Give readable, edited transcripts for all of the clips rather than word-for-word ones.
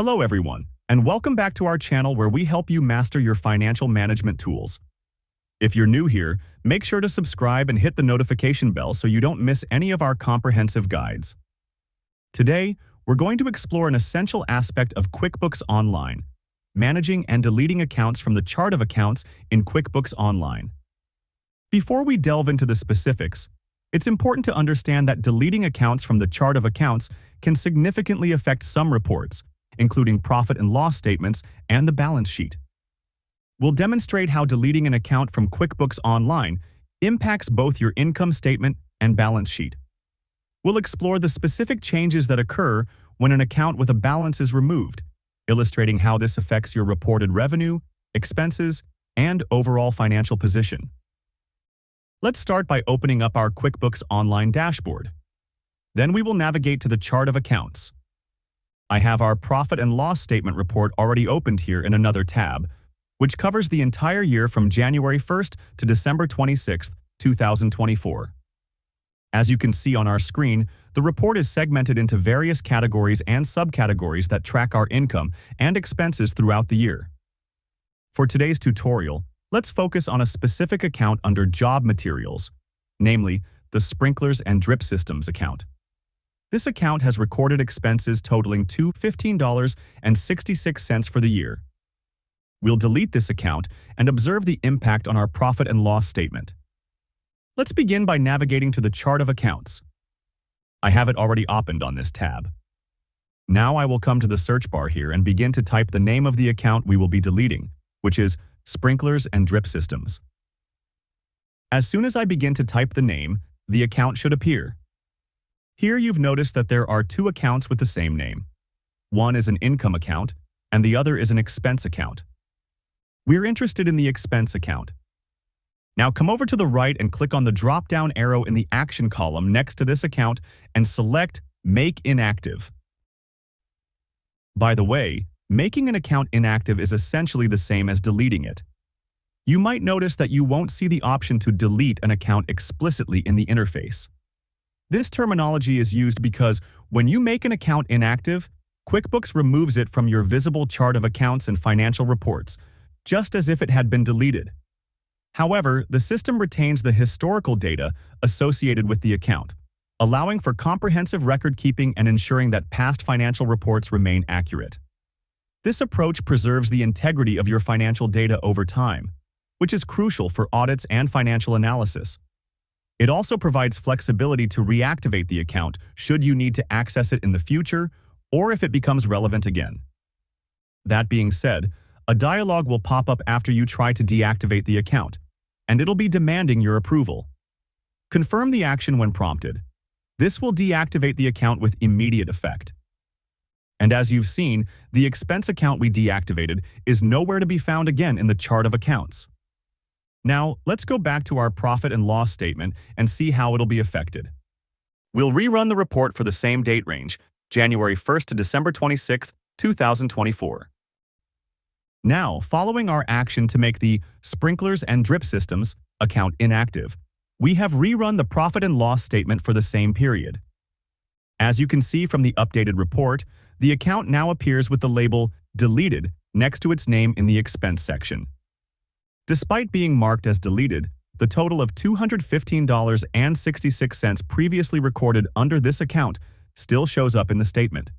Hello everyone, and welcome back to our channel where we help you master your financial management tools. If you're new here, make sure to subscribe and hit the notification bell so you don't miss any of our comprehensive guides. Today, we're going to explore an essential aspect of QuickBooks Online, managing and deleting accounts from the chart of accounts in QuickBooks Online. Before we delve into the specifics, it's important to understand that deleting accounts from the chart of accounts can significantly affect some reports, including profit and loss statements and the balance sheet. We'll demonstrate how deleting an account from QuickBooks Online impacts both your income statement and balance sheet. We'll explore the specific changes that occur when an account with a balance is removed, illustrating how this affects your reported revenue, expenses, and overall financial position. Let's start by opening up our QuickBooks Online dashboard. Then we will navigate to the chart of accounts. I have our profit and loss statement report already opened here in another tab, which covers the entire year from January 1st to December 26th, 2024. As you can see on our screen, the report is segmented into various categories and subcategories that track our income and expenses throughout the year. For today's tutorial, let's focus on a specific account under Job Materials, namely the Sprinklers and Drip Systems account. This account has recorded expenses totaling to $15.66 for the year. We'll delete this account and observe the impact on our profit and loss statement. Let's begin by navigating to the chart of accounts. I have it already opened on this tab. Now I will come to the search bar here and begin to type the name of the account we will be deleting, which is Sprinklers and Drip Systems. As soon as I begin to type the name, the account should appear. Here you've noticed that there are two accounts with the same name. One is an income account, and the other is an expense account. We're interested in the expense account. Now come over to the right and click on the drop-down arrow in the Action column next to this account and select Make Inactive. By the way, making an account inactive is essentially the same as deleting it. You might notice that you won't see the option to delete an account explicitly in the interface. This terminology is used because when you make an account inactive, QuickBooks removes it from your visible chart of accounts and financial reports, just as if it had been deleted. However, the system retains the historical data associated with the account, allowing for comprehensive record keeping and ensuring that past financial reports remain accurate. This approach preserves the integrity of your financial data over time, which is crucial for audits and financial analysis. It also provides flexibility to reactivate the account should you need to access it in the future or if it becomes relevant again. That being said, a dialog will pop up after you try to deactivate the account, and it'll be demanding your approval. Confirm the action when prompted. This will deactivate the account with immediate effect. And as you've seen, the expense account we deactivated is nowhere to be found again in the chart of accounts. Now, let's go back to our profit and loss statement and see how it'll be affected. We'll rerun the report for the same date range, January 1st to December 26th, 2024. Now, following our action to make the Sprinklers and Drip Systems account inactive, we have rerun the profit and loss statement for the same period. As you can see from the updated report, the account now appears with the label Deleted next to its name in the expense section. Despite being marked as deleted, the total of $215.66 previously recorded under this account still shows up in the statement.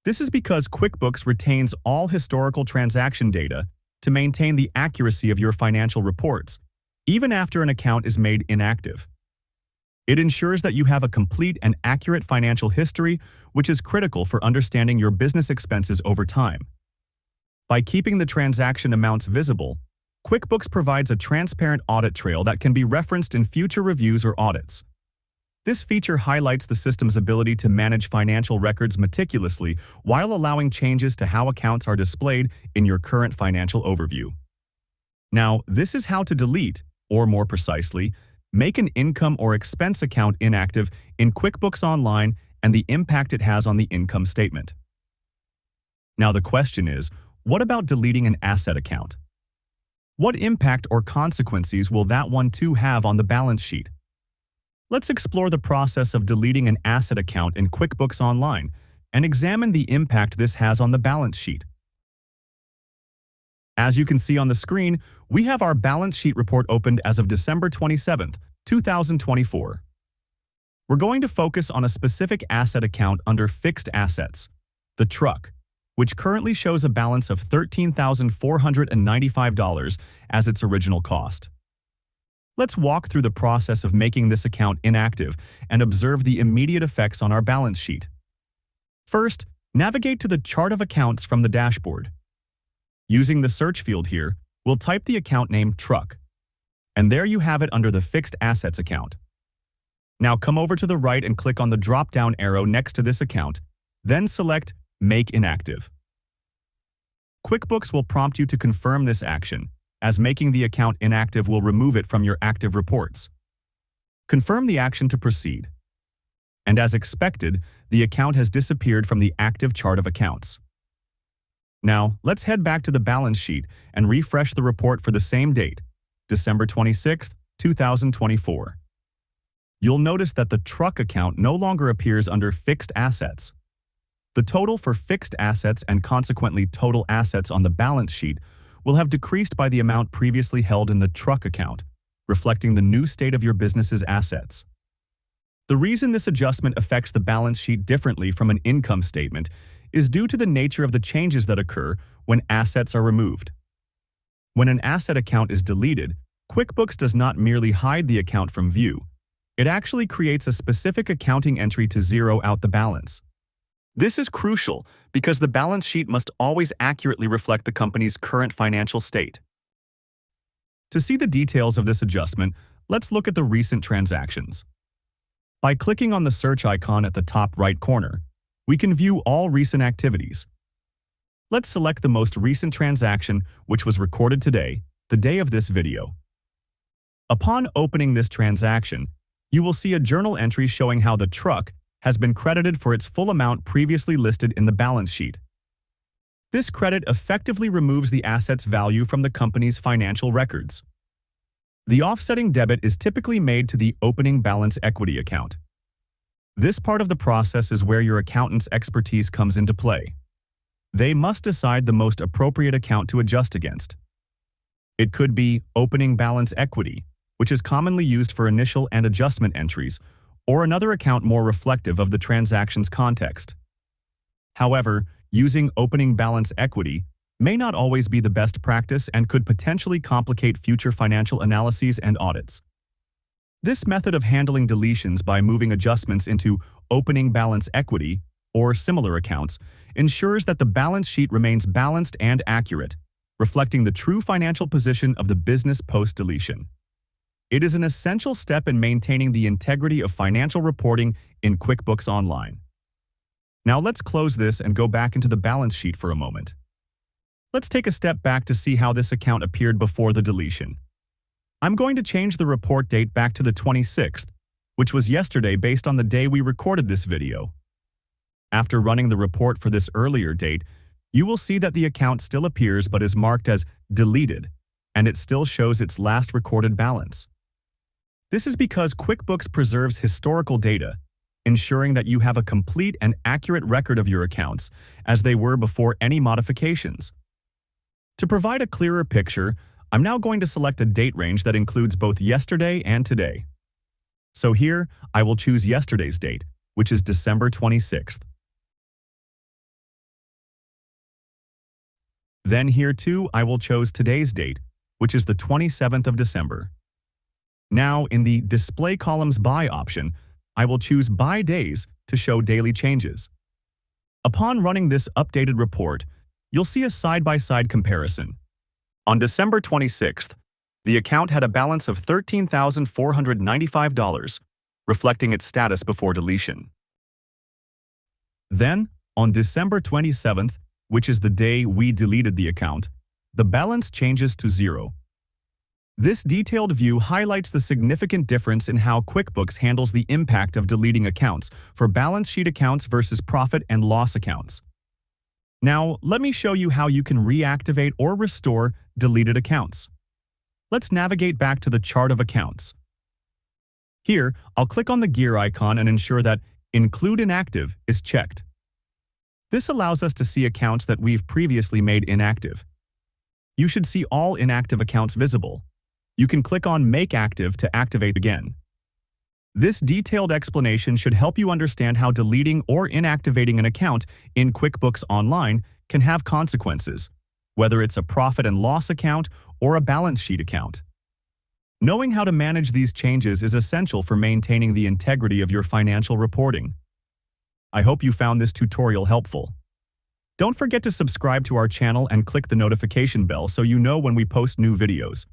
This is because QuickBooks retains all historical transaction data to maintain the accuracy of your financial reports, even after an account is made inactive. It ensures that you have a complete and accurate financial history, which is critical for understanding your business expenses over time. By keeping the transaction amounts visible, QuickBooks provides a transparent audit trail that can be referenced in future reviews or audits. This feature highlights the system's ability to manage financial records meticulously while allowing changes to how accounts are displayed in your current financial overview. Now, this is how to delete, or more precisely, make an income or expense account inactive in QuickBooks Online and the impact it has on the income statement. Now the question is, what about deleting an asset account? What impact or consequences will that one too have on the balance sheet? Let's explore the process of deleting an asset account in QuickBooks Online and examine the impact this has on the balance sheet. As you can see on the screen, we have our balance sheet report opened as of December 27th, 2024. We're going to focus on a specific asset account under fixed assets, the truck, which currently shows a balance of $13,495 as its original cost. Let's walk through the process of making this account inactive and observe the immediate effects on our balance sheet. First, navigate to the chart of accounts from the dashboard. Using the search field here, we'll type the account name Truck, and there you have it under the Fixed Assets account. Now come over to the right and click on the drop-down arrow next to this account, then select Make Inactive. QuickBooks will prompt you to confirm this action, as making the account inactive will remove it from your active reports. Confirm the action to proceed. And as expected, the account has disappeared from the active chart of accounts. Now, let's head back to the balance sheet and refresh the report for the same date, December 26th, 2024. You'll notice that the truck account no longer appears under fixed assets. The total for fixed assets and consequently total assets on the balance sheet will have decreased by the amount previously held in the truck account, reflecting the new state of your business's assets. The reason this adjustment affects the balance sheet differently from an income statement is due to the nature of the changes that occur when assets are removed. When an asset account is deleted, QuickBooks does not merely hide the account from view. It actually creates a specific accounting entry to zero out the balance. This is crucial because the balance sheet must always accurately reflect the company's current financial state. To see the details of this adjustment, let's look at the recent transactions. By clicking on the search icon at the top right corner, we can view all recent activities. Let's select the most recent transaction, which was recorded today, the day of this video. Upon opening this transaction, you will see a journal entry showing how the truck has been credited for its full amount previously listed in the balance sheet. This credit effectively removes the asset's value from the company's financial records. The offsetting debit is typically made to the opening balance equity account. This part of the process is where your accountant's expertise comes into play. They must decide the most appropriate account to adjust against. It could be opening balance equity, which is commonly used for initial and adjustment entries, or another account more reflective of the transaction's context. However, using opening balance equity may not always be the best practice and could potentially complicate future financial analyses and audits. This method of handling deletions by moving adjustments into opening balance equity or similar accounts ensures that the balance sheet remains balanced and accurate, reflecting the true financial position of the business post-deletion. It is an essential step in maintaining the integrity of financial reporting in QuickBooks Online. Now let's close this and go back into the balance sheet for a moment. Let's take a step back to see how this account appeared before the deletion. I'm going to change the report date back to the 26th, which was yesterday based on the day we recorded this video. After running the report for this earlier date, you will see that the account still appears but is marked as deleted, and it still shows its last recorded balance. This is because QuickBooks preserves historical data, ensuring that you have a complete and accurate record of your accounts as they were before any modifications. To provide a clearer picture, I'm now going to select a date range that includes both yesterday and today. So here, I will choose yesterday's date, which is December 26th. Then here too, I will choose today's date, which is the 27th of December. Now, in the Display Columns By option, I will choose By Days to show daily changes. Upon running this updated report, you'll see a side-by-side comparison. On December 26th, the account had a balance of $13,495, reflecting its status before deletion. Then, on December 27th, which is the day we deleted the account, the balance changes to zero. This detailed view highlights the significant difference in how QuickBooks handles the impact of deleting accounts for balance sheet accounts versus profit and loss accounts. Now, let me show you how you can reactivate or restore deleted accounts. Let's navigate back to the chart of accounts. Here, I'll click on the gear icon and ensure that Include Inactive is checked. This allows us to see accounts that we've previously made inactive. You should see all inactive accounts visible. You can click on Make Active to activate again. This detailed explanation should help you understand how deleting or inactivating an account in QuickBooks Online can have consequences, whether it's a profit and loss account or a balance sheet account. Knowing how to manage these changes is essential for maintaining the integrity of your financial reporting. I hope you found this tutorial helpful. Don't forget to subscribe to our channel and click the notification bell so you know when we post new videos.